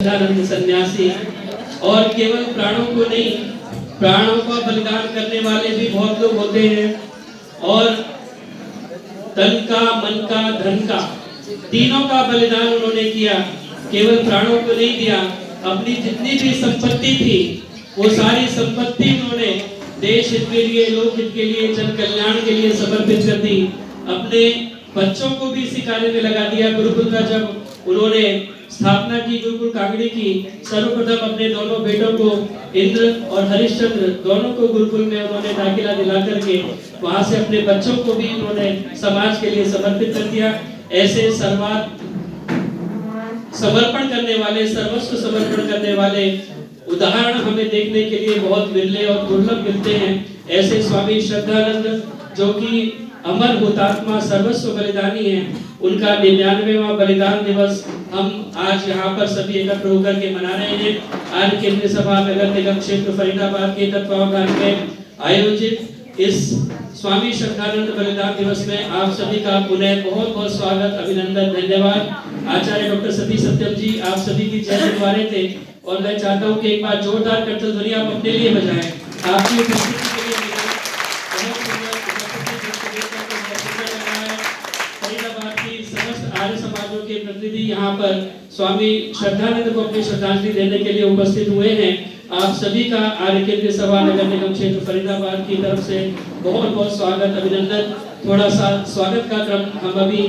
सच्चिदानंद सन्यासी। और केवल प्राणों को नहीं, प्राणों का बलिदान करने वाले भी बहुत लोग होते हैं, और तन का, मन का, धन का, तीनों का बलिदान उन्होंने किया। केवल प्राणों को नहीं दिया, अपनी जितनी भी संपत्ति थी वो सारी संपत्ति उन्होंने देश हित के लिए, लोक हित के लिए, जन कल्याण के लिए समर्पित कर दी। अपने बच्चों को भी इसी कार्य में लगा दिया। गुरुकुल का जब उन्होंने स्थापना की, गुरुकुल कागड़ी की, सर्वप्रथम अपने दोनों बेटों को, इंद्र और हरिश्चंद्र, दोनों को गुरुकुल में उन्होंने दाखिला दिला करके वहां से अपने बच्चों को भी उन्होंने समाज के लिए समर्पित कर दिया। ऐसे समर्पण करने वाले, सर्वस्व समर्पण करने वाले उदाहरण हमें देखने के लिए बहुत विरले और दुर्लभ मिलते हैं। ऐसे स्वामी श्रद्धानंद, जो कि अमर हुतात्मा, सर्वस्व बलिदानी हैं, उनका 99वां बलिदान दिवस हम आज यहाँ पर सभी एकत्र होकर के मना रहे हैं। आज केंद्रीय सभा नगर निगम क्षेत्र फरीदाबाद के तत्वावधान में आयोजित इस स्वामी श्रद्धानंद बलिदान दिवस में आप सभी का पुनः बहुत बहुत स्वागत, अभिनंदन, धन्यवाद। आचार्य डॉक्टर सती सत्यम जी आप सभी की जय जयवारे थे, और मैं चाहता हूँ कि एक बार जोरदार करतल ध्वनि आप अपने लिए बजाएं। आपकी उपस्थिति के लिए आर्य समाजों के प्रतिनिधि यहाँ पर स्वामी श्रद्धानंद को अपनी श्रद्धांजलि देने के लिए उपस्थित हुए हैं। आप सभी का आर्य केंद्रीय सभा नगर निगम क्षेत्र फरीदाबाद की तरफ से बहुत बहुत स्वागत, अभिनंदन। थोड़ा सा स्वागत का क्रम हम अभी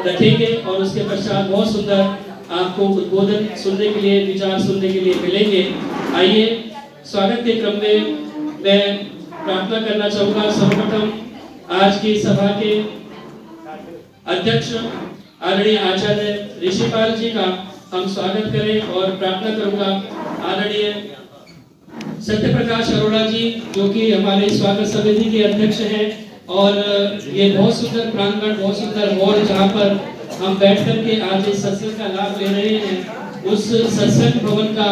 रखेंगे और उसके पश्चात बहुत सुंदर आपको उद्बोधन सुनने के लिए, विचार सुनने के लिए मिलेंगे। आइए स्वागत के क्रम में मैं प्रार्थना करना चाहूँगा। सर्वप्रथम आज की सभा के अध्यक्ष आदरणीय आचार्य ऋषिपाल जी का हम स्वागत करें, और प्रार्थना करूंगा आदरणीय सत्य प्रकाश अरोड़ा जी, जो कि हमारे स्वागत समिति के अध्यक्ष हैं। और ये बहुत सुंदर प्रांगण, बहुत सुंदर हॉल जहाँ पर हम बैठ करके आज इस सत्संग का लाभ ले रहे हैं, उस सत्संग भवन का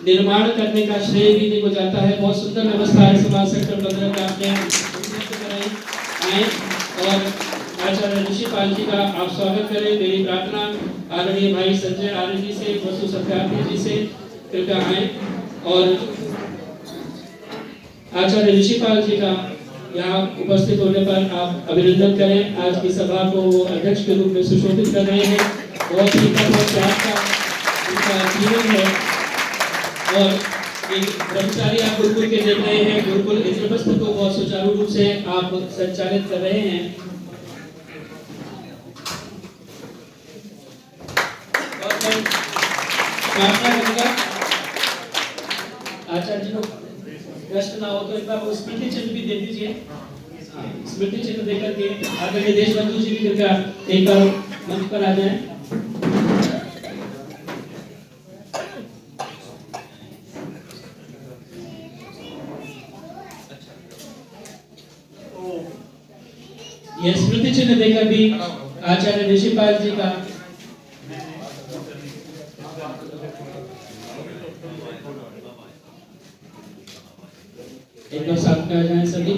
निर्माण करने का श्रेय भी इनको जाता है। बहुत सुंदर व्यवस्था है समाज सेक्टर 15 का आपने आए, और आचार्य ऋषिपाल जी का आप स्वागत करें। मेरी प्रार्थना आदरणीय भाई संजय आर्य जी से, वसु सत्यार्थी जी से कृपया आए, और आचार्य ऋषिपाल जी का यहाँ उपस्थित होने पर आप अभिनंदन करें। आज की सभा को वो अध्यक्ष के रूप में सुशोभित कर रहे हैं। बहुत ही त्याग का उनका जीवन है, और एक ब्रह्मचारी आप गुरुकुल के देख रहे हैं। गुरुकुल इंद्रप्रस्थ को बहुत सुचारू रूप से आप संचालित कर रहे हैं। प्रार्थना करूंगा आचार्य जी को कष्ट ना हो तो एक बार वो स्मृति चिन्ह भी दे दीजिए। स्मृति चिन्ह देकर के आदरणीय देशबंधु जी भी कृपया एक बार मंच पर आ जाएं। ये स्मृति चिन्ह देकर भी आचार्य ऋषिपाल जी का एक बार साथ में आ जाएं सभी।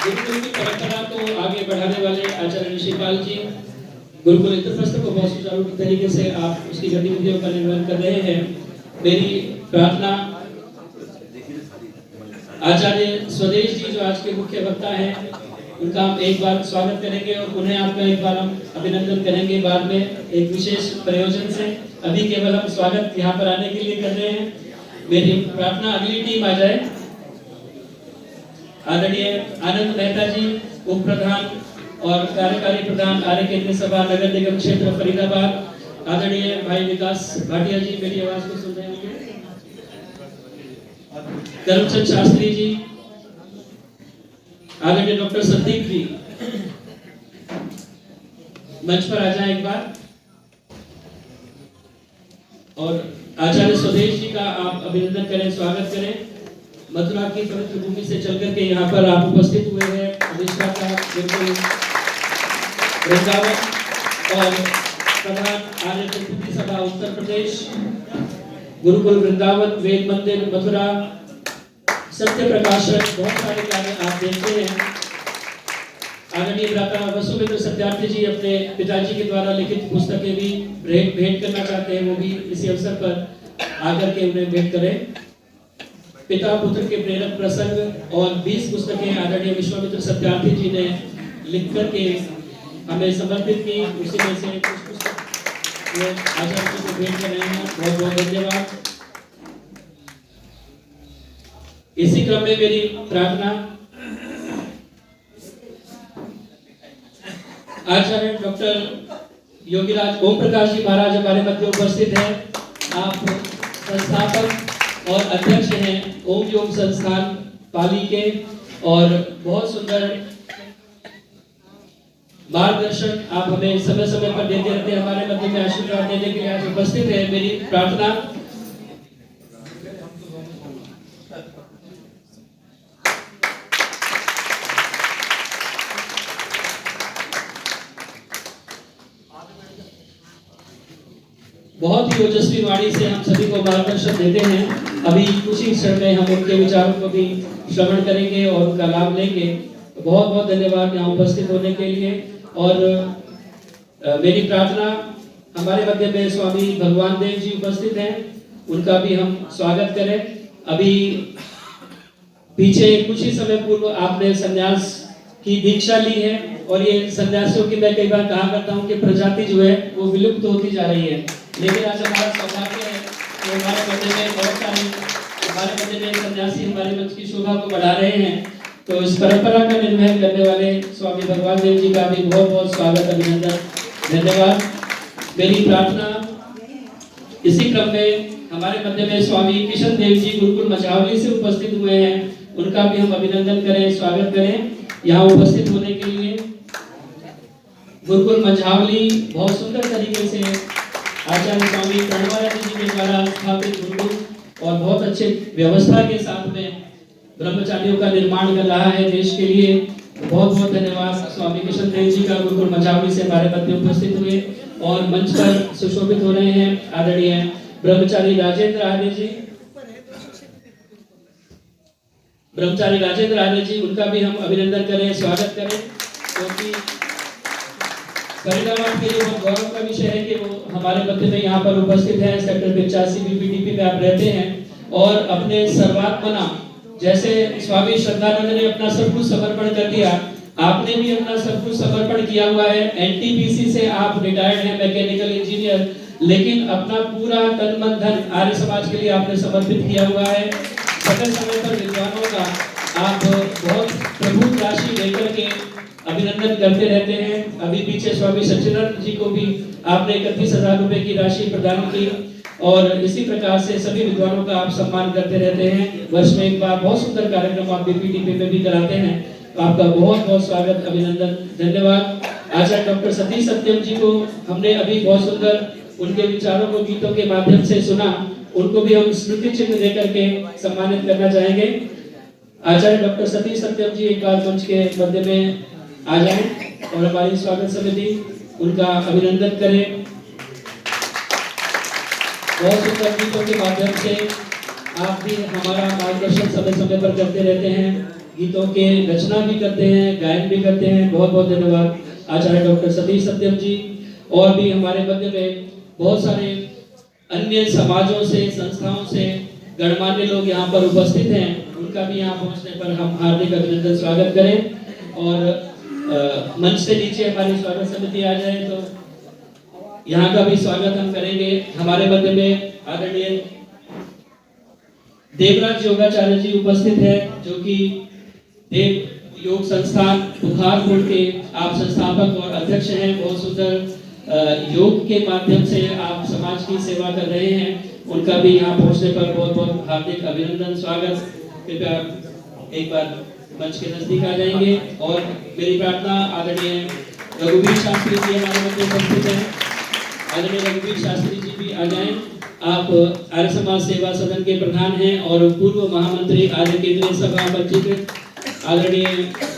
गुरुकुल की परंपरा को आगे बढ़ाने वाले आचार्य ऋषिपाल जी, गुरुकुल इंद्रप्रस्थ को बहुत सुचारू तरीके से आप उसकी गतिविधियों का निर्वहन कर रहे हैं। मेरी प्रार्थना आचार्य स्वदेश जी, जो आज के मुख्य वक्ता हैं, उनका हम एक बार स्वागत करेंगे और उन्हें आपका एक बार हम अभिनंदन करेंगे बाद में एक विशेष प्रयोजन से। अभी केवल हम स्वागत यहाँ पर आने के लिए कर रहे हैं। मेरी प्रार्थना अगली टीम आ जाए। आदरणीय आनंद मेहता जी, उप प्रधान और कार्यकारी प्रधान आर्य केंद्रीय सभा नगर निगम क्षेत्र फरीदाबाद। आदरणीय भाई विकास भाटिया जी, मेरी आवाज को सुन रहे होंगे। करमचंद शास्त्री जी, आदरणीय डॉक्टर संदीप जी मंच पर आ जाएं एक बार, और आचार्य स्वदेश जी का आप अभिनंदन करें, स्वागत करें। मथुरा की पवित्र भूमि से चलकर के यहाँ पर आप उपस्थित हुए हैं। उड़ीसा का बिल्कुल वृंदावन, और प्रधान आर्य प्रतिनिधि सभा उत्तर प्रदेश, गुरुकुल वृंदावन, वेद मंदिर मथुरा, सत्य प्रकाशक, बहुत सारे कार्य आप देखते हैं। आदरणीय भ्राता वसुमित्र सत्यार्थी जी अपने पिताजी के द्वारा लिखित पुस्तकें भी भेंट करना चाहते हैं, वो भी इसी अवसर पर आकर के उन्हें भेंट करें। पिता पुत्र के प्रेरक प्रसंग और 20 पुस्तकें आदरणीय विश्वामित्र सत्यार्थी जी ने लिख करके हमें समर्पित की, उसी में से कुछ पुस्तक वो आचार्य जी को भेंट कर रहे हैं। बहुत बहुत धन्यवाद। इसी क्रम में मेरी प्रार्थना आचार्य डॉक्टर योगीराज ओम प्रकाश जी महाराज हमारे मध्य उपस्थित हैं। आप संस्थापक और अध्यक्ष हैं ओम योग संस्थान पाली के, और बहुत सुंदर मार्गदर्शन आप हमें समय समय पर देते रहते हैं। हमारे मध्य में आशीर्वाद देने के लिए आज उपस्थित है। मेरी प्रार्थना बहुत ही ओजस्वी वाणी से हम सभी को मार्गदर्शन देते हैं। अभी कुछ ही क्षण में हम उनके विचारों को भी श्रवण करेंगे और उनका लाभ लेंगे। बहुत बहुत धन्यवाद यहाँ उपस्थित होने के लिए। और मेरी प्रार्थना हमारे मध्य में स्वामी भगवान देव जी उपस्थित हैं, उनका भी हम स्वागत करें। अभी पीछे कुछ ही समय पूर्व आपने संन्यास की दीक्षा ली है, और ये सन्यासियों की मैं कई बार कहा करता हूँ कि प्रजाति जो है वो विलुप्त होती जा रही है, लेकिन आज हमारा सौभाग्य है कि हमारे मध्य में बहुत सारे हमारे मध्य में सन्यासी हमारे मंच की शोभा को बढ़ा रहे हैं। तो इस परंपरा का निर्वहन करने वाले स्वामी भगवान देव जी का भी बहुत बहुत स्वागत, अभिनंदन, धन्यवाद। मेरी प्रार्थना इसी क्रम में हमारे मध्य में स्वामी किशन देव जी गुरुकुल मझावली से उपस्थित हुए हैं, उनका भी हम अभिनंदन करें, स्वागत करें यहाँ उपस्थित होने के लिए। गुरुकुल मझावली बहुत सुंदर तरीके से आचार्य स्वामी प्रणवानंद जी के द्वारा स्थापित गुरुकुल और बहुत अच्छे व्यवस्था के साथ में ब्रह्मचारियों का निर्माण कर रहा है देश के लिए। बहुत बहुत धन्यवाद स्वामी किशन देव जी का। गुरुकुल मझावली से हमारे मध्य उपस्थित हुए और मंच पर सुशोभित हो रहे हैं आदरणीय ब्रह्मचारी राजेंद्र आर्य जी। ब्रह्मचारी राजेंद्र आर्य जी, उनका भी हम अभिनंदन करें, स्वागत करें, क्योंकि फरीदाबाद के लिए बहुत गौरव का विषय है कि वो हमारे मध्य में यहाँ पर उपस्थित है। सेक्टर 85 बीपीडीपी में आप रहते हैं और अपने सर्वात्मना, जैसे स्वामी श्रद्धानंद ने अपना सब कुछ समर्पण कर दिया, आपने भी अपना सब कुछ समर्पण किया हुआ है। एनटीपीसी से आप रिटायर्ड हैं, मैकेनिकल इंजीनियर, लेकिन अपना पूरा तन मन धन आर्य समाज के लिए आपने समर्पित किया हुआ है। समय समय पर विद्वानों का आप बहुत प्रभुत राशि देकर के अभिनंदन करते रहते हैं। अभी पीछे स्वामी सच्चिदानंद जी को भी आपने 31,000 रुपए की राशि प्रदान की, और इसी प्रकार से सभी विद्वानों का आप सम्मान करते रहते हैं। वर्ष में एक बार बहुत सुंदर कार्यक्रम आप बीपीडीपी में भी कराते हैं, तो आपका बहुत बहुत स्वागत, अभिनंदन, धन्यवाद। आचार्य डॉक्टर सतीश सत्यम जी को हमने अभी बहुत सुंदर उनके विचारों को गीतों के माध्यम से सुना, उनको भी हम स्मृति चिन्ह देकर के सम्मानित करना चाहेंगे। आचार्य डॉक्टर सतीश सत्यम जी एक बार मंच के मध्य में आ जाएं और हमारी स्वागत समिति उनका अभिनंदन करें। बहुत सुंदर गीतों के माध्यम से आप भी हमारा मार्गदर्शन समय समय पर करते रहते हैं, गीतों के रचना भी करते हैं, गायन भी करते हैं। बहुत बहुत धन्यवाद आचार्य डॉक्टर सतीश सत्यम जी। और भी हमारे मध्य में बहुत सारे अन्य समाजों से, संस्थाओं से गणमान्य लोग यहाँ पर उपस्थित हैं, उनका भी यहाँ पहुँचने पर हम हार्दिक अभिनंदन, स्वागत करें। और मंच से नीचे हमारी स्वागत समिति आ जाए तो यहाँ का भी स्वागत हम करेंगे। हमारे मध्य में आदरणीय देवराज योगाचार्य जी उपस्थित है, जो कि देव योग संस्थान बुखारपुर के आप संस्थापक और अध्यक्ष हैं। बहुत सुंदर योग के माध्यम से आप समाज की सेवा कर रहे हैं, उनका भी यहाँ पहुँचने पर बहुत बहुत हार्दिक अभिनंदन, स्वागत। कृपया एक बार मंच के नजदीक आ जाएंगे। और मेरी प्रार्थना आदरणीय रघुवीर शास्त्री जी हमारे मध्य उपस्थित हैं, आदरणीय रघुवीर शास्त्री जी भी आ जाएं। आप आर्य समाज सेवा सदन के प्रधान हैं और पूर्व महामंत्री आर्य केंद्रीय सभा पंजीकृत आदरणीय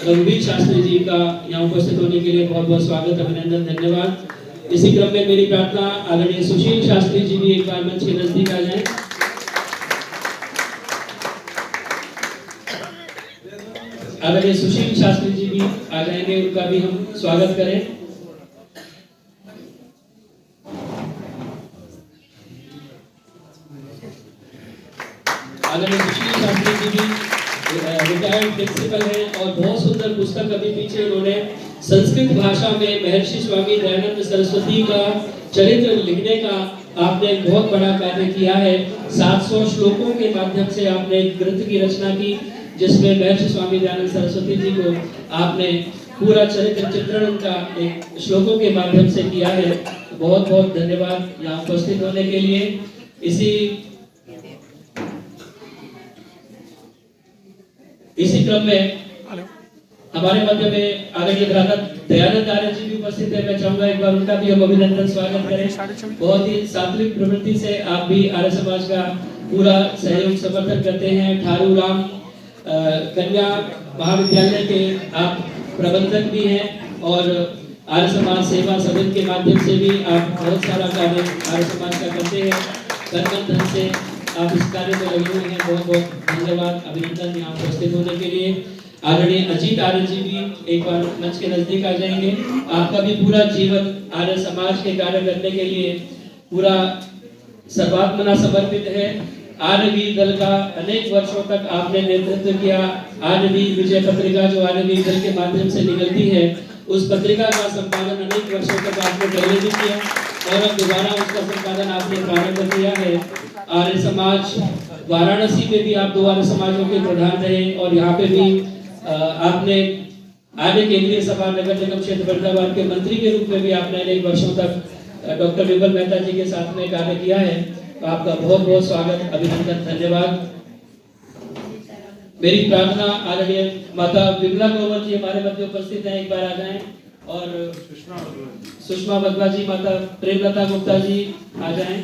रघुवीर शास्त्री जी का यहाँ उपस्थित होने के लिए बहुत बहुत स्वागत, अभिनंदन, धन्यवाद। इसी क्रम में मेरी प्रार्थना आदरणीय सुशील शास्त्री जी भी एक बार मंच के नजदीक आ जाएं। आदरणीय सुशील शास्त्री जी भी आ जाएंगे, उनका भी हम स्वागत करें। आदरणीय सुशील शास्त्री जी भी रिटायर्ड प्रिंसिपल हैं और बहुत सुंदर पुस्तक अभी पीछे उन्होंने संस्कृत भाषा में महर्षि स्वामी दयानंद सरस्वती का चरित्र लिखने का आपने एक बहुत बड़ा कार्य किया है। 700 श्लोकों के माध्यम से आपने एक ग्रंथ की रचना की, जिसमें महर्षि स्वामी दयानंद सरस्वती जी को आपने पूरा चरित्र चित्रण उनका एक श्लोकों के माध्यम से किया है। बहुत बहुत धन्यवाद यहाँ उपस्थित होने के लिए। इसी क्रम में हमारे मध्य में आदरणीय दयानंद आर्य जी भी उपस्थित है। मैं चाहूंगा एक बार उनका भी हम अभिनंदन स्वागत करें। बहुत ही सात्विक प्रवृत्ति से आप भी आर्य समाज का पूरा सहयोग समर्थन करते हैं। ठारू राम कन्या महाविद्यालय के आप प्रबंधक भी हैं और आर्य समाज सेवा सदन के माध्यम से भी आप बहुत सारा कार्य आर्य समाज का करते हैं। कर्मठ ढंग से आप इस कार्य में लगे हुए हैं। बहुत बहुत धन्यवाद, अभिनंदन यहाँ उपस्थित होने के लिए। आदरणीय अजीत आर्य जी भी एक बार मंच के नजदीक आ जाएंगे। आपका भी पूरा जीवन आर्य समाज के कार्य करने के लिए पूरा सर्वात्मना समर्पित है। आर्यवीर दल का अनेक वर्षों तक आपने नेतृत्व किया। आर्यवीर विजय पत्रिका जो आर्यवीर दल के माध्यम से निकलती है, उस पत्रिका का संपादन अनेक वर्षों तक आपने पहले भी किया और अब दोबारा उसका संपादन आपने प्रारंभ किया है। आर्य समाज वाराणसी में भी आप 2 आर्य समाजों के प्रधान रहे और यहाँ पे भी आपने आर्य केंद्रीय सभा नगर निगम क्षेत्र फरीदाबाद के मंत्री के रूप में भी आपने अनेक वर्षों तक डॉक्टर विमल मेहता जी के साथ में कार्य किया है। तो आपका बहुत बहुत स्वागत, अभिनंदन, धन्यवाद। मेरी प्रार्थना आदरणीय माता विमला ग्रोवर जी हमारे मध्य उपस्थित हैं, एक बार आ जाएं। और सुषमा बदवा जी, माता प्रेमलता गुप्ता जी आ जाएं।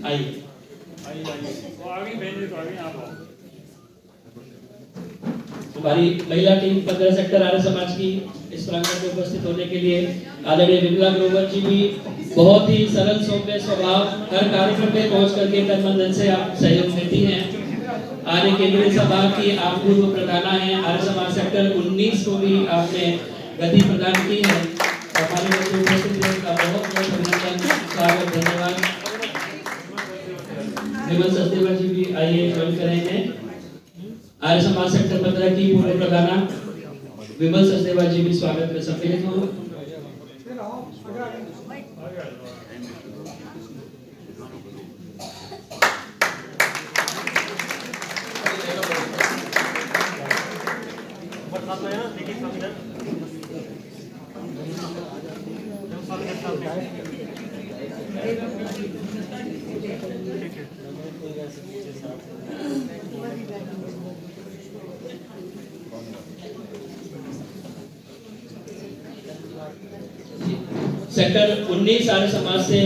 आइए हमारी महिला टीम 15 सेक्टर आर्य समाज की इस प्रांगण में उपस्थित होने के लिए आदरणीय विमला ग्रोवर जी भी बहुत ही सरल सौम्य स्वभाव, हर कार्यक्रम में पहुंच करके तन मन धन से आप सहयोग देती हैं। आर्य केंद्रीय सभा की आप पूर्व प्रधाना हैं। आर्य समाज सेक्टर 19 को भी आपने गति प्रदान की है। हमारे उपस्थित का बहुत बहुत अभिनंदन, स्वागत, धन्यवाद। विमल सचदेवा जी भी आइए ज्वाइन करेंगे। आर्य समाज सेक्टर 15 की पूर्व प्रधाना विमल सचदेवा जी भी स्वागत में सम्मिलित हो। सेक्टर 19 आर्य समाज से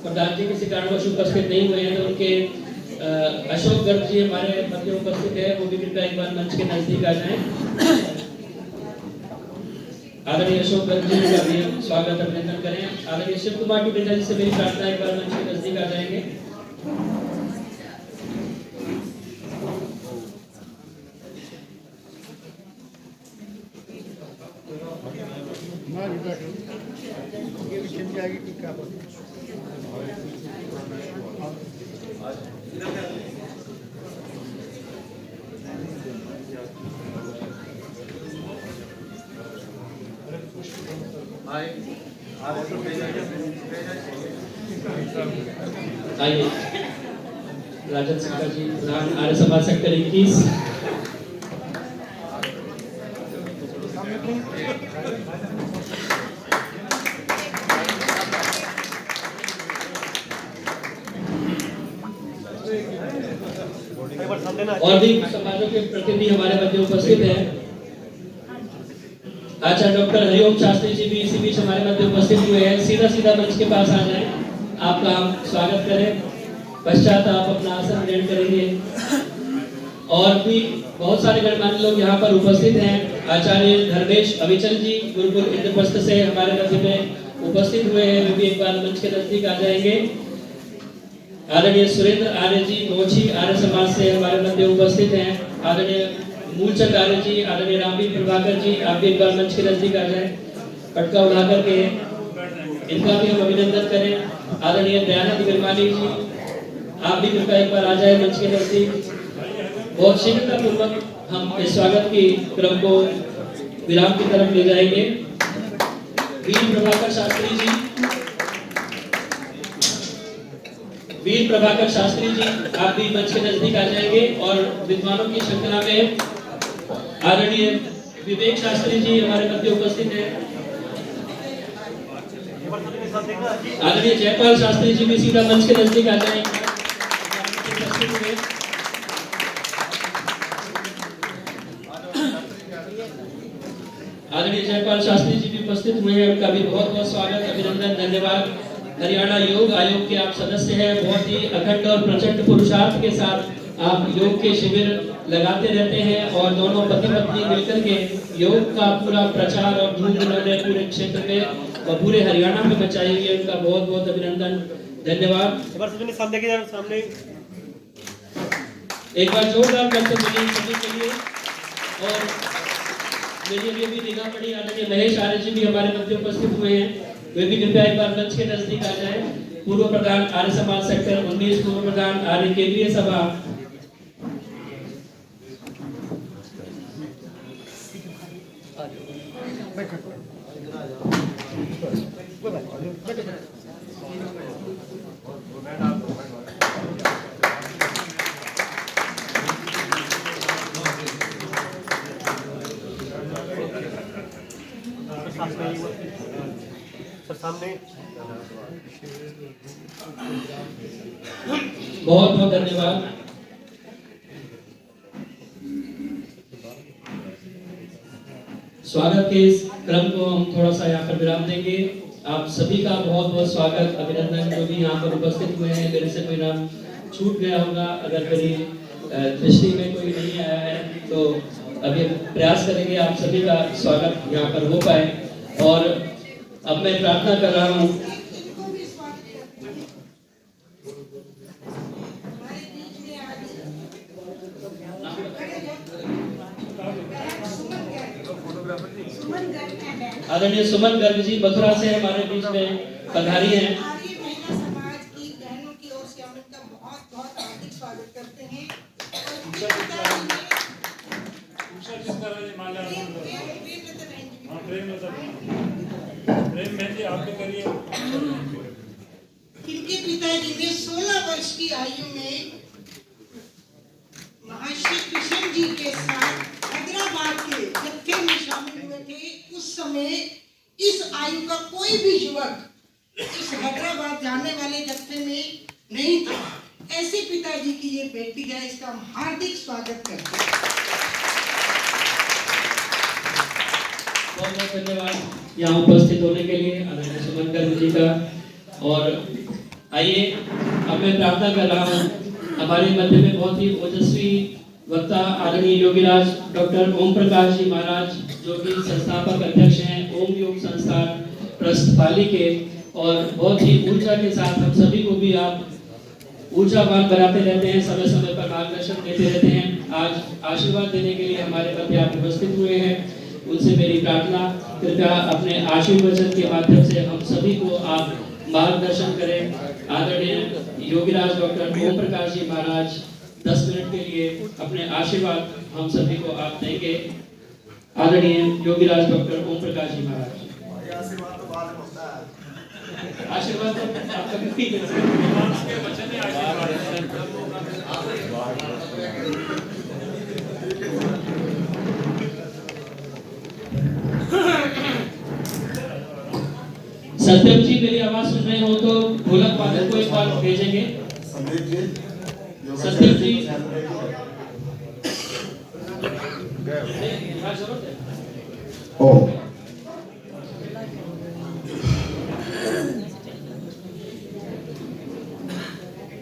प्रधान जी किसी कारणवश उपस्थित नहीं हुए हैं, तो उनके अशोक गर्ग जी हमारे मध्य उपस्थित है। वो भी कृपया एक बार मंच के नजदीक आ जाएं। आदरणीय अशोक गर्ग जी का भी स्वागत, अभिनंदन करें। आदरणीय शिव कुमार की बेटा जी से मेरी प्रार्थना, एक बार मंच के नजदीक आ जाएंगे। आइए राजन सिंह जी, प्रधान आर्य समाज सेक्टर 21। और भी समाजों के प्रतिनिधि हमारे मध्य उपस्थित हैं। अच्छा, डॉक्टर हरिओम शास्त्री जी भी इसी बीच हमारे मध्य उपस्थित हुए हैं। सीधा मंच के पास आ जाएं, आपका हम स्वागत करें। पश्चात आप अपना आसन ग्रहण करेंगे। और भी बहुत सारे गणमान्य लोग यहाँ पर उपस्थित हैं। आचार्य धर्मेश अविचल जी गुरुकुल इंद्रप्रस्थ से हमारे मध्य में उपस्थित हुए हैं, वे भी एक बार मंच के नजदीक आ जाएंगे। आदरणीय सुरेंद्र आर्य जी मोची आर्य समाज से हमारे मध्य उपस्थित हैं। आदरणीय मूलचंद आर्य जी, आदरणीय रामवीर प्रभाकर जी, आप भी एक बार मंच के नजदीक आ जाए, पटका उठा करके इनका भी हम अभिनंदन करें। आदरणीय दयानंद गिरमानी जी, आप भी कृपया एक बार आ जाए मंच के नजदीक। बहुत शीघ्रता पूर्वक हम इस स्वागत की क्रम को विराम की तरफ ले जाएंगे। वीर प्रभाकर शास्त्री जी, वीर प्रभाकर शास्त्री जी, आप भी मंच के नजदीक आ जाएंगे। और विद्वानों की श्रृंखला में आदरणीय विवेक शास्त्री जी हमारे मध्य उपस्थित हैं। आदरणीय जयपाल शास्त्री जी भी सीधा मंच के नजदीक आ जाएंगे। आदरणीय जयपाल शास्त्री जी भी उपस्थित हुए हैं, उनका भी बहुत बहुत स्वागत, अभिनंदन, धन्यवाद। हरियाणा योग आयोग के आप सदस्य हैं। बहुत ही अखंड और प्रचंड पुरुषार्थ के साथ आप योग के शिविर लगाते रहते हैं और दोनों पति पत्नी मिलकर के योग का पूरा प्रचार और धूम उन्होंने पूरे क्षेत्र में और पूरे हरियाणा में मचाई हुई है। उनका बहुत बहुत अभिनंदन, धन्यवाद। सामने एक बार जोरदार करते मिलिए सभी के लिए। और मेरी अभी निगाह पड़ी, आदरणीय महेश आर्य जी भी हमारे मध्य उपस्थित हुए हैं। वे भी कृपया एक बार मंच के नजदीक आ जाए। पूर्व प्रधान आर्य समाज सेक्टर 19, पूर्व प्रधान आर्य केंद्रीय सभा। सामने बहुत बहुत धन्यवाद। स्वागत के इस क्रम को हम थोड़ा सा यहाँ पर विराम देंगे। आप सभी का बहुत बहुत स्वागत, अभिनंदन। जो भी यहाँ पर उपस्थित हुए हैं, मेरे से कोई नाम छूट गया होगा, अगर मेरी दृष्टि में कोई नहीं आया है तो अभी प्रयास करेंगे आप सभी का स्वागत यहाँ पर हो पाए। और अब मैं प्रार्थना कर रहा हूँ आदरणीय सुमन गर्ग जी मथुरा से हमारे बीच में पधारी हैं। समाज की बहनों की ओर से हम इनका बहुत बहुत हार्दिक स्वागत करते हैं। इनके पिताजी ने 16 वर्ष की आयु में महर्षि कृष्ण जी के साथ हैदराबाद के जत्थे में शामिल हुए थे। उस समय इस आयु का कोई भी युवक इस हैदराबाद जाने वाले जत्थे में नहीं था। ऐसे पिताजी की ये बेटी है, इसका हम हार्दिक स्वागत करते हैं। बहुत बहुत धन्यवाद यहाँ उपस्थित होने के लिए आदरणीय सुमन गर्ग जी का। और आइए अब मैं प्रार्थना कर रहा हूँ, हमारे मध्य में बहुत ही ओजस्वी वक्ता आदरणीय योगीराज डॉक्टर ओम प्रकाश जी महाराज, जो कि संस्थापक अध्यक्ष हैं ओम योग संस्थान ट्रस्ट पाली के, और बहुत ही ऊर्जा के साथ हम सभी को भी आप ऊर्जावान बनाते रहते हैं, समय समय पर मार्गदर्शन देते रहते हैं। आज आशीर्वाद देने के लिए हमारे मध्य आप उपस्थित हुए हैं, उनसे मेरी प्रार्थना, कृपया अपने आशीर्वचन के माध्यम से हम सभी को आप मार्गदर्शन करें। आदरणीय योगीराज डॉक्टर ओम प्रकाश जी महाराज 10 मिनट के लिए अपने आशीर्वाद हम सभी को आप देंगे। आदरणीय योगीराज डॉक्टर ओम प्रकाश जी महाराज। आशीर्वाद तो बाद में होता है। आशीर्वाद तो आपका भी सत्यम जी, मेरी आवाज सुन रहे हो तो ढोलक वादक को एक बार भेजेंगे। सत्यम जी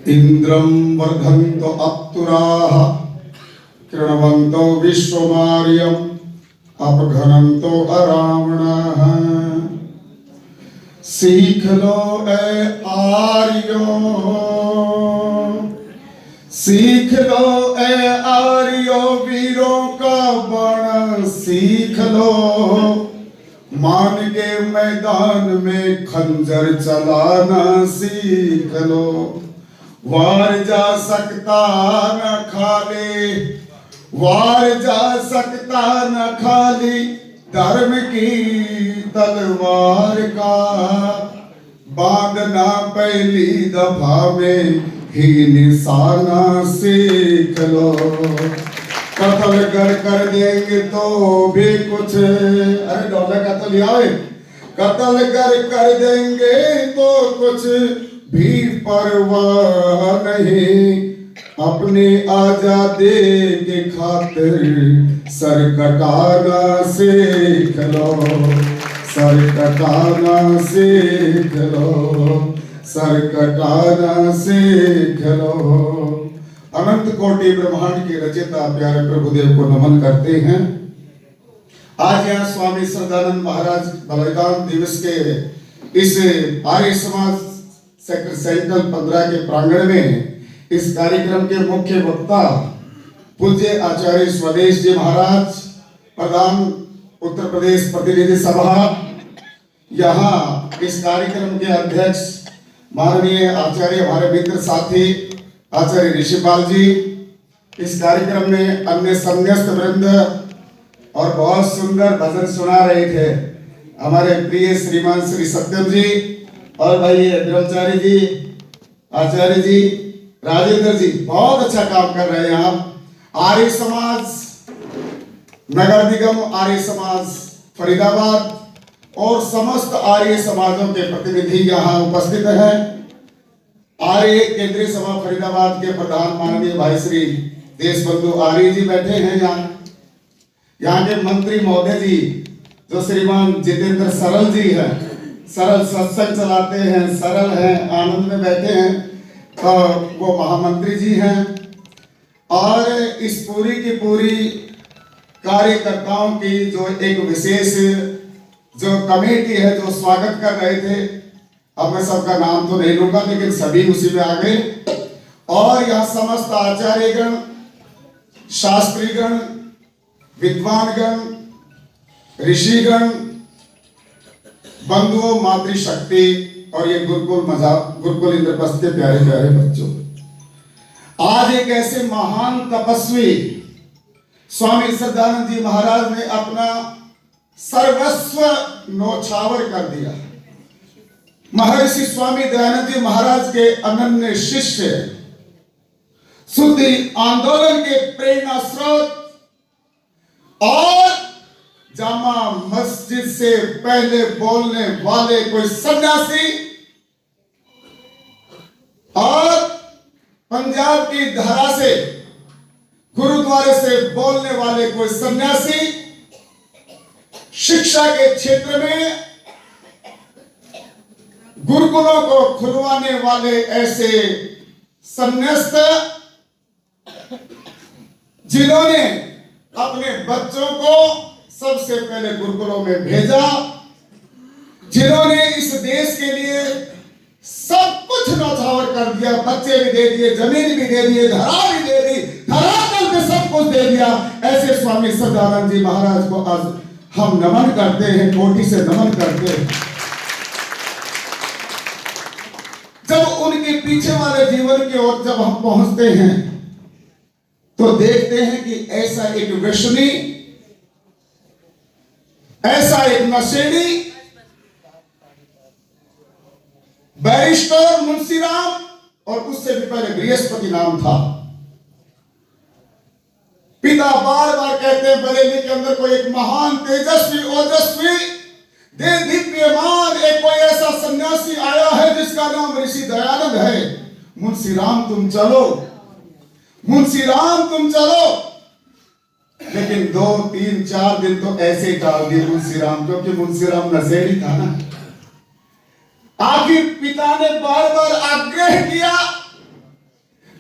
इंद्रं वर्धन्तो अप्तुराः कृण्वन्तो विश्वमार्यम् अपघनन्तो अरावणाः। सीख लो ए आर्यों सीख लो ए आर्यो वीरों का बाण सीख लो, मान के मैदान में खंजर चलाना सीख लो। वार जा सकता न खाली, वार जा सकता न खाली धर्म की तलवार का, बांधना पहली दफा में ही निशाना सीख लो। कत्ल कर देंगे तो भी कुछ, अरे डॉलर का तो लिया है, कत्ल कर देंगे तो कुछ भी परवाह नहीं, अपनी आजादी की खातिर सर कटाना सीख लो, सर कटाना सीख लो, सर कटाना सीख लो। अनंत कोटि ब्रह्मांड के रचयिता प्यारे प्रभुदेव को नमन करते हैं। आज यहाँ स्वामी श्रद्धानंद महाराज बलिदान दिवस के इस आर्य समाज सेक्टर सेंट्रल 15 के प्रांगण में इस कार्यक्रम के मुख्य वक्ता पूज्य आचार्य स्वदेश जी महाराज, प्रधान उत्तर प्रदेश प्रतिनिधि सभा, यहाँ इस कार्यक्रम के अध्यक्ष माननीय आचार्य हमारे मित्र साथी आचार्य ऋषिपाल जी, इस कार्यक्रम में अन्य संन्यास्त वृंद और बहुत सुंदर भजन सुना रहे थे हमारे प्रिय श्रीमान श्री सत्यम जी और भाई ब्रह्मचारी जी, आचार्य जी, राजेंद्र जी, बहुत अच्छा काम कर रहे हैं आप। आर्य समाज नगर निगम, आर्य समाज फरीदाबाद और समस्त आर्य समाजों के प्रतिनिधि यहाँ उपस्थित हैं। आर्य केंद्रीय सभा फरीदाबाद के प्रधान माननीय भाई श्री देशबंधु आर्य जी बैठे हैं यहाँ के मंत्री महोदय जी जो श्रीमान जितेंद्र सरल जी हैं, सरल सत्संग चलाते हैं, सरल हैं, आनंद में बैठे हैं, तो वो महामंत्री जी हैं और इस पूरी की पूरी कार्यकर्ताओं की जो एक विशेष जो कमेटी है जो स्वागत कर रहे थे, अब मैं सबका नाम तो नहीं लूंगा लेकिन सभी उसी में आ गए। और यहाँ समस्त आचार्यगण, शास्त्रीगण, विद्वानगण, ऋषिगण, बंधुओं, मातृशक्ति और ये गुरुकुल इंद्रप्रस्थ के प्यारे प्यारे बच्चों, आज एक ऐसे महान तपस्वी स्वामी श्रद्धानंद जी महाराज ने अपना सर्वस्व नौछावर कर दिया। महर्षि स्वामी दयानंद जी महाराज के अनन्य शिष्य, शुद्धि आंदोलन के प्रेरणा स्रोत और जामा मस्जिद से पहले बोलने वाले कोई सन्यासी और पंजाब की धरा से गुरुद्वारे से बोलने वाले कोई सन्यासी, शिक्षा के क्षेत्र में गुरुकुलों को खुलवाने वाले ऐसे सन्यास्त जिन्होंने अपने बच्चों को सबसे पहले गुरुकुलों में भेजा, जिन्होंने इस देश के लिए सब कुछ न्यौछावर कर दिया, बच्चे भी दे दिए, जमीन भी दे दिए, धरा भी दे दी, धरातल पे सब कुछ दे दिया, ऐसे स्वामी श्रद्धानंद जी महाराज को आज हम नमन करते हैं, कोटि से नमन करते हैं। जब उनके पीछे वाले जीवन की ओर जब हम पहुंचते हैं तो देखते हैं कि ऐसा एक व्यसनी, ऐसा एक नशेड़ी बैरिस्टर मुंशीराम, और उससे भी पहले बृहस्पति नाम था। पिता बार बार कहते हैं बरेली के अंदर कोई एक महान तेजस्वी ओजस्वी दे दिव्यमान एक कोई ऐसा सन्यासी आया है जिसका नाम ऋषि दयानंद है। मुंशीराम तुम चलो, मुंशीराम तुम चलो। लेकिन 2, 3, 4 दिन तो ऐसे टाल दिए मुंशीराम, क्योंकि मुंशीराम नशेड़ी था ना। आखिर पिता ने बार बार आग्रह किया,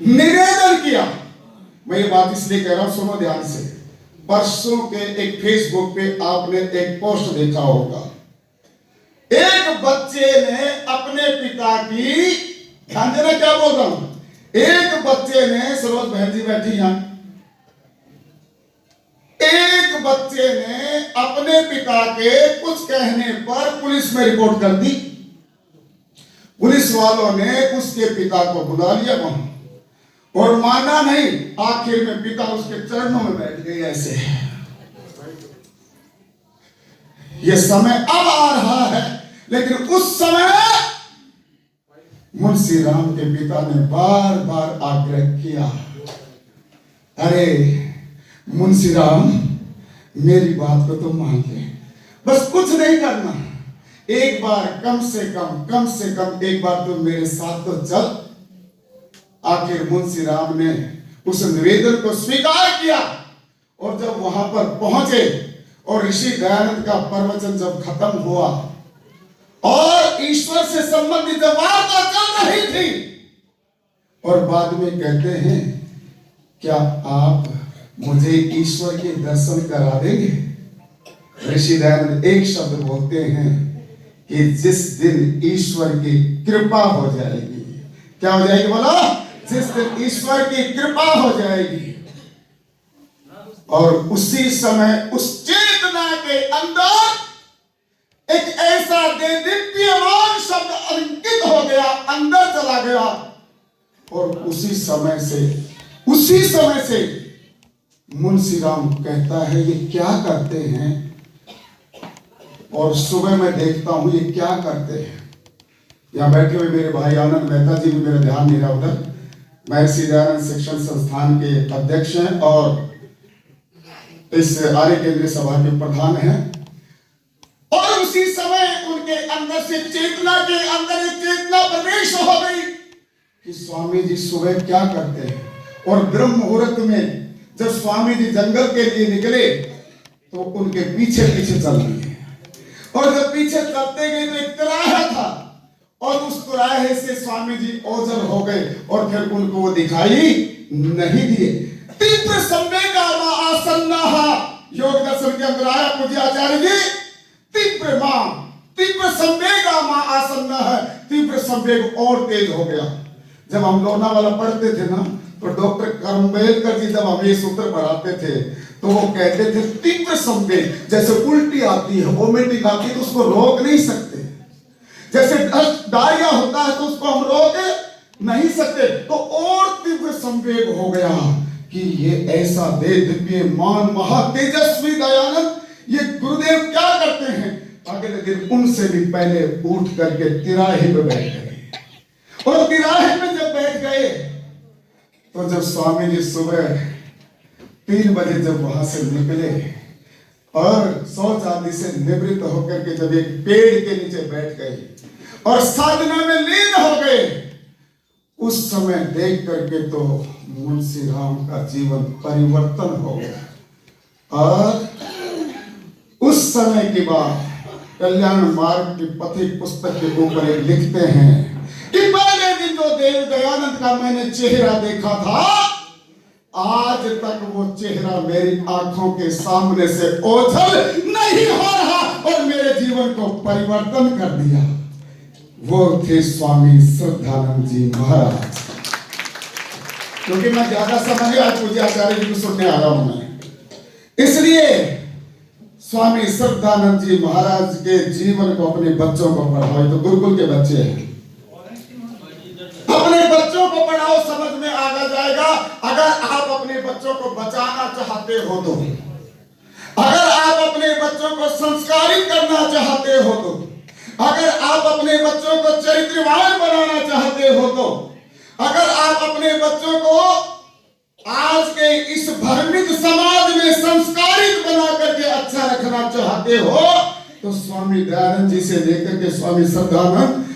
निवेदन किया। मैं ये बात इसलिए कह रहा हूं, सुनो ध्यान से। परसों के एक फेसबुक पे आपने एक पोस्ट देखा होगा, एक बच्चे ने अपने पिता की, ध्यान देना क्या बोल रहा हूं, एक बच्चे ने, सरोज बहन जी बैठी यहां, एक बच्चे ने अपने पिता के कुछ कहने पर पुलिस में रिपोर्ट कर दी। पुलिस वालों ने उसके पिता को बुला लिया वहां, और माना नहीं, आखिर में पिता उसके चरणों में बैठ गए ऐसे। ये समय अब आ रहा है, लेकिन उस समय मुंशी राम के पिता ने बार बार आग्रह किया, अरे मुंशी राम, मेरी बात को तुम मान ले, बस कुछ नहीं करना, एक बार कम से कम एक बार तुम मेरे साथ तो चल। आखिर मुंशी राम ने उस निवेदन को स्वीकार किया, और जब वहां पर पहुंचे और ऋषि दयानंद का प्रवचन जब खत्म हुआ और ईश्वर से संबंधित जब वार्ता चल रही थी, और बाद में कहते हैं, क्या आप मुझे ईश्वर के दर्शन करा देंगे? ऋषि दयानंद एक शब्द बोलते हैं कि जिस दिन ईश्वर की कृपा हो जाएगी, क्या हो जाएगी बोलो? जिस दिन ईश्वर की कृपा हो जाएगी। और उसी समय उस चेतना के अंदर एक ऐसा देदीप्यमान शब्द अंकित हो गया, अंदर चला गया, और उसी समय से मुंशी राम कहता है, ये क्या करते हैं? और सुबह मैं देखता हूं ये क्या करते हैं। यहां बैठे हुए मेरे भाई आनंद मेहता जी भी, मेरा ध्यान नहीं रहा उधर, महर्षि दयानंद शिक्षण संस्थान के अध्यक्ष हैं और इस आर्य केंद्रीय सभा के प्रधान हैं। और उसी समय उनके अंदर से चेतना के अंदर एक चेतना प्रवेश हो गई कि स्वामी जी सुबह क्या करते हैं। और ब्रह्म मुहूर्त में जब स्वामी जी जंगल के लिए निकले तो उनके पीछे पीछे चल रही है, और जब पीछे चलते गए तो एक तिराहा था, और उस तिराहे से स्वामी जी ओझल हो गए, और फिर उनको वो दिखाई नहीं दिए। तीव्र संवेगा आसन्नाः, योग दर्शन के अंदर आया पूज्य आचार्य जी, तीव्र संवेगा आसन्नाः, तीव्र संवेग और तेज हो गया। जब हम लोनावाला पढ़ते थे ना, तो डॉक्टर करम्बेलकर जी जब हमें सूत्र पढ़ाते थे तो वो कहते थे तीव्र संवेग, जैसे उल्टी आती है, वोमिटिंग आती है तो उसको रोक नहीं सकते, जैसे डायरिया होता है तो उसको हम रोक नहीं सकते, तो और तीव्र संवेग हो गया कि ये ऐसा देदीप्यमान महातेजस्वी दयानंद, ये गुरुदेव क्या करते हैं, अगले दिन उनसे भी पहले उठ करके तिराहे पे बैठ गए। और तिराहे पे जब बैठ गए तो जब स्वामी जी सुबह 3 बजे जब वहां से निकले और शौच आदि से निवृत्त होकर के जब एक पेड़ के नीचे बैठ गए और साधना में लीन हो गए, उस समय देख करके तो मुंशी राम का जीवन परिवर्तन हो गया। और उस समय के बाद कल्याण मार्ग की पथिक पुस्तक के ऊपर एक लिखते हैं कि पहले दिन जो देव दयानंद का मैंने चेहरा देखा था, आज तक वो चेहरा मेरी आंखों के सामने से ओझल नहीं हो रहा और मेरे जीवन को परिवर्तन कर दिया। वो थे स्वामी श्रद्धानंद जी महाराज। क्योंकि मैं ज्यादा समय आज पूज्य आचार्य जी को सुनने आ रहा हूं मैं, इसलिए स्वामी श्रद्धानंद जी महाराज के जीवन को अपने बच्चों को पढ़ाओ। तो गुरुकुल के बच्चे हैं, अपने बच्चों को पढ़ाओ, समझ में आ जाएगा। अगर आप अपने बच्चों को बचाना चाहते हो तो, अगर आप अपने बच्चों को संस्कारित करना चाहते हो तो, अगर आप अपने बच्चों को चरित्रवान बनाना चाहते हो तो, अगर आप अपने बच्चों को आज के इस भ्रमित समाज में संस्कारित बना करके अच्छा रखना चाहते हो तो स्वामी दयानंद जी से लेकर के स्वामी श्रद्धानंद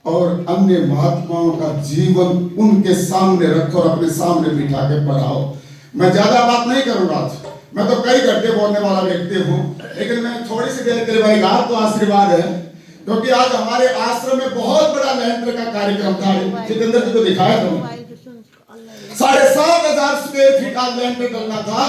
और अन्य महात्माओं का जीवन उनके सामने रखो और अपने सामने बिठा के पढ़ाओ। मैं ज्यादा बात नहीं करूंगा आज, मैं तो कई घंटे बोलने वाला व्यक्ति हूँ, लेकिन मैं थोड़ी सी देर के लिए भाई आप तो आशीर्वाद है, क्योंकि आज हमारे आश्रम में बहुत बड़ा लैंटर का कार्यक्रम था। जितेंद्र जी को दिखाया था 7,500 स्क्वायर फीट आज लैंटर करना था।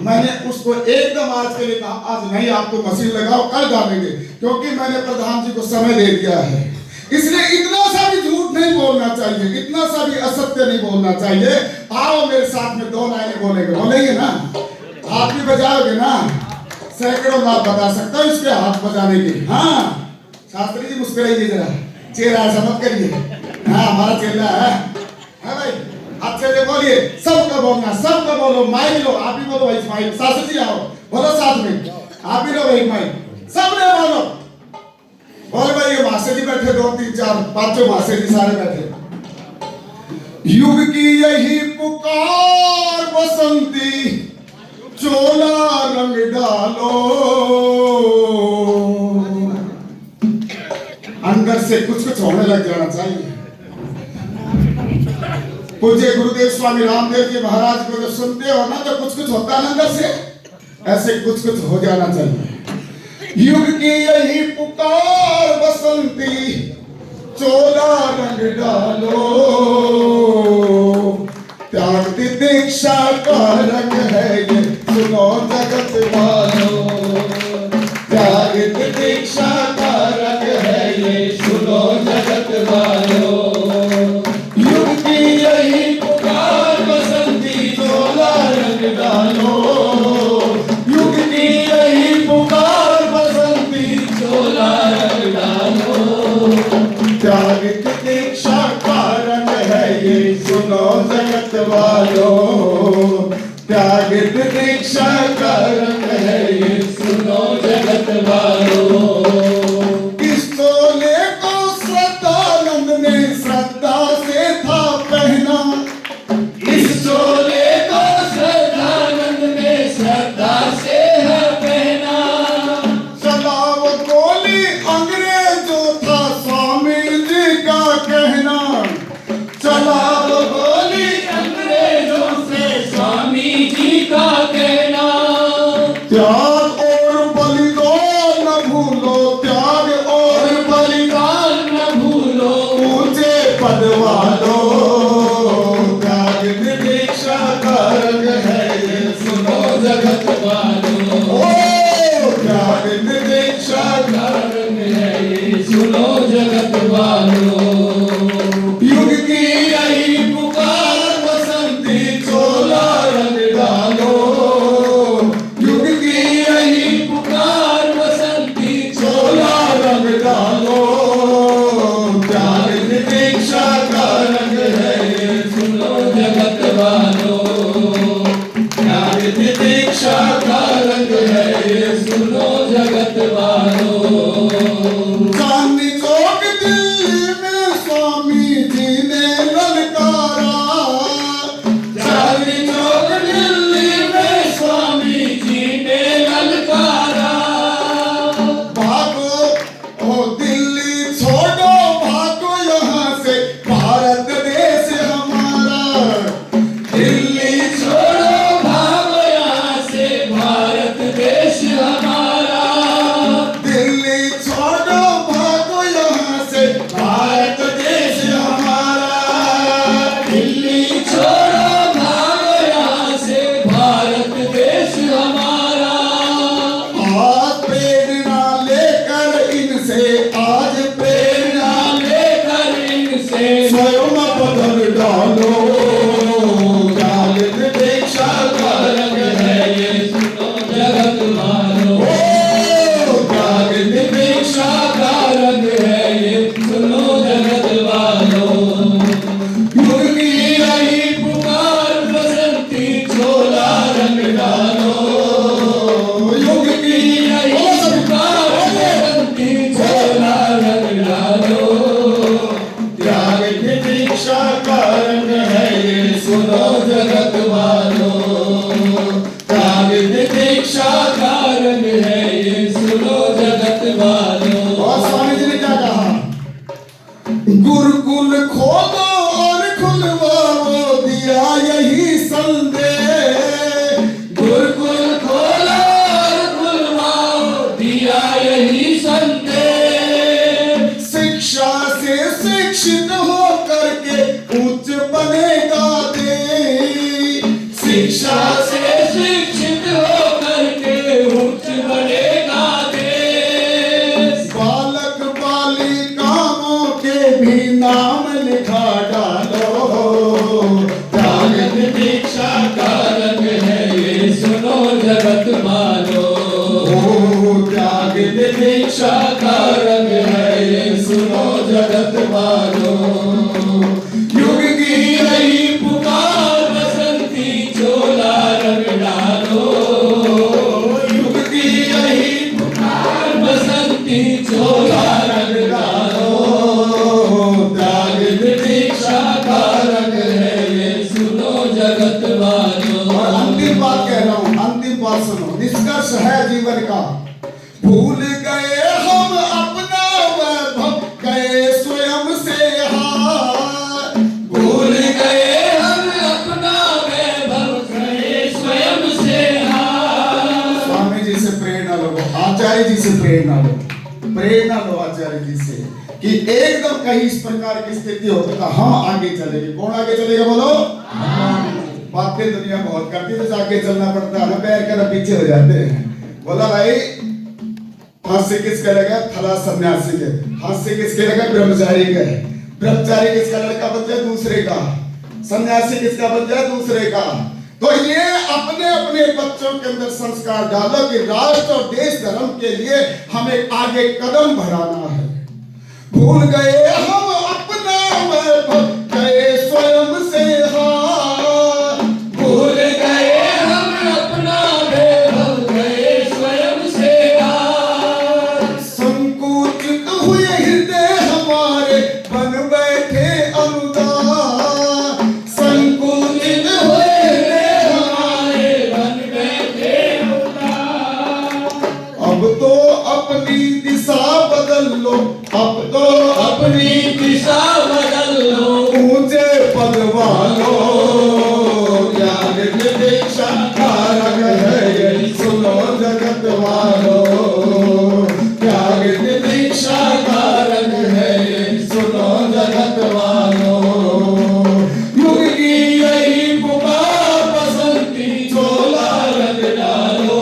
मैंने उसको एकदम आज के लिए कहा, आज नहीं, आपको मशीन लगाओ, कल डालेंगे, क्योंकि मैंने प्रधान जी को समय दे दिया है इसलिए इतना सा भी झूठ नहीं बोलना चाहिए, इतना सा भी असत्य नहीं बोलना चाहिए। आओ मेरे साथ में 2 लाइनें बोलेंगे, बोलेंगे ना? हाथ भी बजाओगे ना? सैकड़ों बार बता सकता हूँ इसके हाथ बजाने के। हाँ शास्त्री जी मुस्कुराइए जरा, चेहरा ऐसा मत करिए। हाँ हमारा चेहरा है भाई, अच्छे से बोलिए, सबका बोलना, सबका बोलो, माइक लो, आप ही बोलो भाई माइक। शास्त्री जी आओ बोलो साथ में, आप ही लो भाई माइक, सबने बोलो। बोल भाई ये मास्टर जी बैठे, 2 3 4 5 मास्टर जी सारे बैठे। युग की यही पुकार बसंती, चोला रंग डालो। अंदर से कुछ कुछ होने लग जाना चाहिए। पूज्य गुरुदेव स्वामी रामदेव जी महाराज को जब सुनते हो ना तो कुछ कुछ होता है अंदर से, ऐसे कुछ कुछ हो जाना चाहिए। युग की यही पुकार बसंती, चोला रंग डालो। त्याग दीक्षा का रंग है ये, सुनो जगत वालों। त्याग दीक्षा का रंग है ये, सुनो जगत वालों। युग की यही पुकार बसंती, चोला रंग डालो। युग की यही पुकार बसंती, चोला रंग डालो। त्याग दीक्षा का रंग है ये, सुनो जगत वालों। त्याग दीक्षा का रंग है ये, सुनो जगत वालों। इस चोले को श्रद्धानंद ने श्रद्धा से था पहना। इस चोले को श्रद्धानंद ने श्रद्धा से है पहना। चला वो गोली अंग्रेजों था स्वामी जी का कहना। चला वो गोली अंग्रेजों से स्वामी जी का कहना। त्याग और बलिदान न भूलो, त्याग और बलिदान न भूलो, ऊंचे पद वालों। त्याग दीक्षा का रंग है ये, सुनो जगत वालों। ओ त्याग दीक्षा का रंग है ये, सुनो जगत वालों। युग की यही पुकार बसंती, चोला रंग डालो। युग की यही पुकार बसंती, चोला रंग डालो। त्याग दीक्षा का रंग है ये, सुनो जगत वालों। त्याग दीक्षा का रंग है ये, सुनो जगत वालों। चांदनी चौक दिल्ली में स्वामी जी ने ललकारा। चांदनी चौक दिल्ली में स्वामी जी ने ललकारा। भागो ओ दिल्ली छोड़ो, भागो यहाँ से, भारत देश हमारा। दिल्ली छोड़ो, भागो यहाँ से, भारत देश हमारा। दिल्ली छोड़ो, भागो यहाँ से, भारत देश हमारा। दिल्ली छोड़ो, भागो यहाँ से, भारत देश हमारा। आज प्रेरणा लेकर इनसे, आज प्रेरणा लेकर इनसे, स्वयं बदल डालो। त्याग दीक्षा का रंग है ये, सुनो जगत वालों। त्याग दीक्षा का रंग है ये, सुनो जगत वालों। युग की यही पुकार बसंती, चोला रंग डालो। युग की यही पुकार बसंती, चोला रंग डालो। त्याग दीक्षा का रंग है ये, सुनो जगत वालों। त्याग दीक्षा का रंग है ये, सुनो जगत वालों। और स्वामी जी ने क्या कहा? गुरुकुल खोलो और खुलवाओ, दिया यही संदेश। गुरुकुल रंग डालो, युग की यही पुकार, बसंती चोला रंग डालो, त्याग दीक्षा का रंग है ये, सुनो जगत वालों। और अंतिम बात कह रहा हूं, अंतिम बात सुनो, निष्कर्ष है जीवन का। भूल गए हम अपना वैभव, गए स्वयं से हार। भूल गए हम अपना वैभव, गए स्वयं से हार। स्वामी जी से प्रेरणा लो, आचार्य जी से प्रेरणा लो, प्रेरणा लो आचार्य जी से कि एकदम कहीं इस प्रकार की स्थिति हो तो हम आगे चलेंगे। कौन आगे चलेगा बोलो? बातें दुनिया बहुत करती है, तो आगे चलना पड़ता है ना, पैर के ना पीछे हो जाते हैं। बोला भाई फांसी किसका लगा? फला सन्यासी के। फांसी किसके लगा? ब्रह्मचारी के। ब्रह्मचारी किसका लड़का बन जाए? दूसरे का। सन्यासी किसका बन जाए? दूसरे का। तो ये अपने अपने बच्चों के अंदर संस्कार डालो कि राष्ट्र और देश धर्म के लिए हमें आगे कदम बढ़ाना है। भूल गए हम अपना वैभव, गए स्वयं से हार। भूल गए हम अपना वैभव, गए स्वयं से हार। संकुचित हुए हृदय हमारे, बन बैठे अनुदार। संकुचित हुए हृदय हमारे, बन बैठे अनुदार। अब तो अपनी दिशा बदल लो, अब तो अपनी दिशा बदल लो, ऊंचे पद वालो, ज्ञान दीक्षा का रंग है ये, सुनो जगत वालो। ज्ञान दीक्षा का रंग है ये, सुनो जगत वालो। युग की यही पुकार, बसंती चोला रंग डालो,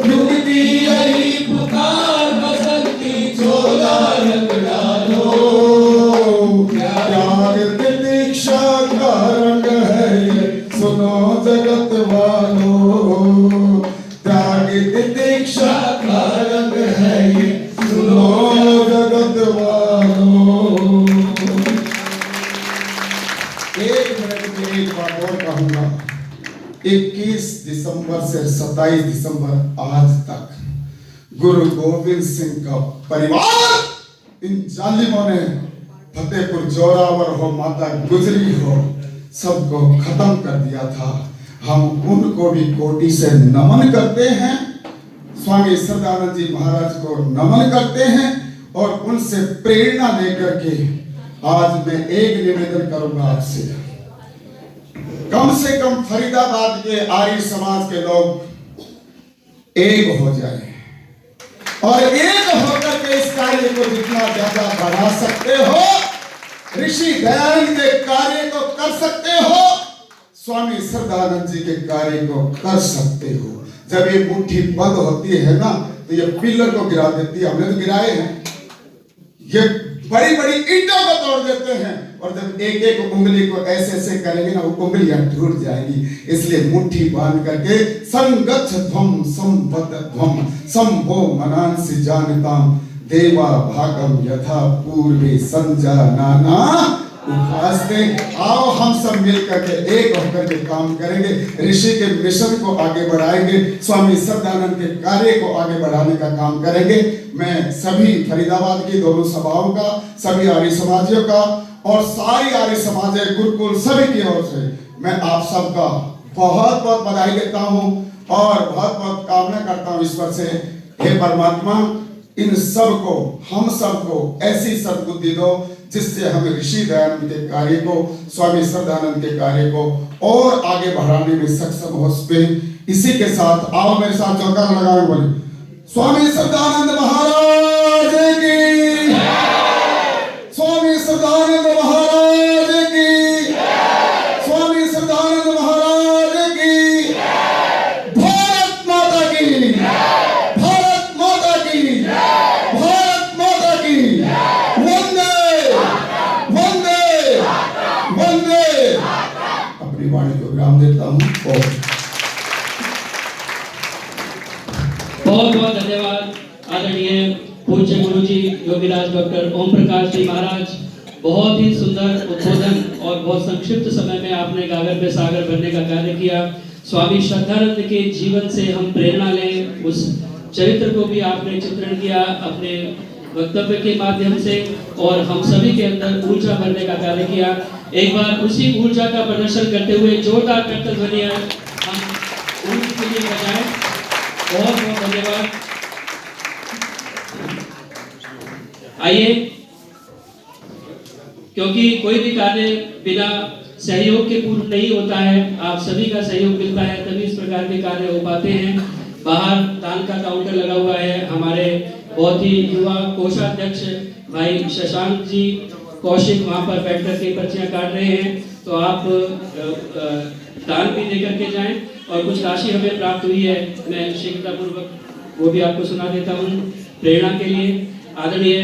युग की यही पुकार, बसंती चोला रंग डालो। ज्ञान दीक्षा का रंग है ये, सुनो जगत वालो। त्याग दीक्षा का रंग है ये, सुनो जगत वालो। एक मिनट में एक बात और कहूंगा। 21 दिसंबर से 27 दिसंबर आज तक गुरु गोविंद सिंह का परिवार, इन जालिमों ने फतेहपुर जोरावर हो, माता गुजरी हो, सबको खत्म कर दिया था। हम उनको भी कोटि से नमन करते हैं, स्वामी सदानंद जी महाराज को नमन करते हैं और उनसे प्रेरणा लेकर के आज मैं एक निवेदन करूंगा आपसे, कम से कम फरीदाबाद के आर्य समाज के लोग एक हो जाएं और एक होकर के इस कार्य को जितना ज्यादा बढ़ा सकते हो, ऋषि दयानंद के कार्य को कर सकते हो, स्वामी श्रद्धानंद जी के कार्य को कर सकते हो। जब ये मुट्ठी बंद होती है ना, तो ये पिलर को गिरा देती है। हमने तो गिराए हैं, ये बड़ी बड़ी ईंटों को तोड़ देते हैं। और जब एक एक उंगली को ऐसे ऐसे करेंगे ना, वो उंगलियां टूट जाएगी। इसलिए मुट्ठी बांध करके संगच्छ ध्वम संपद ध्वम संभो मनांसि जानताम देवा भागम यथा पूर्वे संजानाना उपासते। आओ हम सब मिलकर के एक होकर के काम करेंगे, ऋषि के मिशन को आगे बढ़ाएंगे, स्वामी सदानंद के कार्य को आगे बढ़ाने का काम करेंगे। मैं सभी फरीदाबाद की दोनों सभाओं का, सभी आर्य समाजियों का और सारी आर्य समाज गुरुकुल सभी की ओर से मैं आप सबका बहुत बहुत बधाई देता हूं और बहुत बहुत कामना करता हूं ईश्वर से, हे परमात्मा इन सबको, हम सबको ऐसी सद्बुद्धि दो जिससे हम ऋषि दयानंद के कार्य को, स्वामी श्रद्धानंद के कार्य को और आगे बढ़ाने में सक्षम हो सके। इसी के साथ आओ मेरे साथ चौकार लगाए, बोले स्वामी श्रद्धानंद महाराज की, स्वामी श्रद्धानंद महाराज की, स्वामी श्रद्धानंद महाराज की, भारत माता की, भारत माता की, भारत माता की, वंदे वंदे वंदे। अपनी वाणी को विराम देता हूँ। बहुत बहुत धन्यवाद आदरणीय पूज्य गुरु जी योगीराज डॉक्टर ओम प्रकाश जी महाराज। बहुत ही सुंदर उद्बोधन और बहुत संक्षिप्त समय में आपने गागर पे सागर बनने का कार्य किया। स्वामी श्रद्धानंद के जीवन से हम प्रेरणा लें। उस चरित्र को भी आपने चित्रण किया अपने वक्तव्य के माध्यम से और हम सभी के अंदर ऊर्जा भरने का कार्य किया। एक बार उसी ऊर्जा का प्रदर्शन करते हुए जोरदार करतल ध्वनि हम उनके के लिए बजाएं। बहुत बहुत धन्यवाद। आइए, क्योंकि कोई भी कार्य बिना सहयोग के पूर्ण नहीं होता है, आप सभी का सहयोग मिलता है तभी इस प्रकार के कार्य हो पाते हैं। बाहर दान का काउंटर लगा हुआ है, हमारे बहुत ही युवा कोषाध्यक्ष भाई शशांक जी कौशिक वहाँ पर बैठ कर के पर्चियाँ काट रहे हैं, तो आप दान भी दे करके जाएं। और कुछ राशि हमें प्राप्त हुई है, मैं शीघ्रतापूर्वक वो भी आपको सुना देता हूँ। प्रेरणा के लिए आदरणीय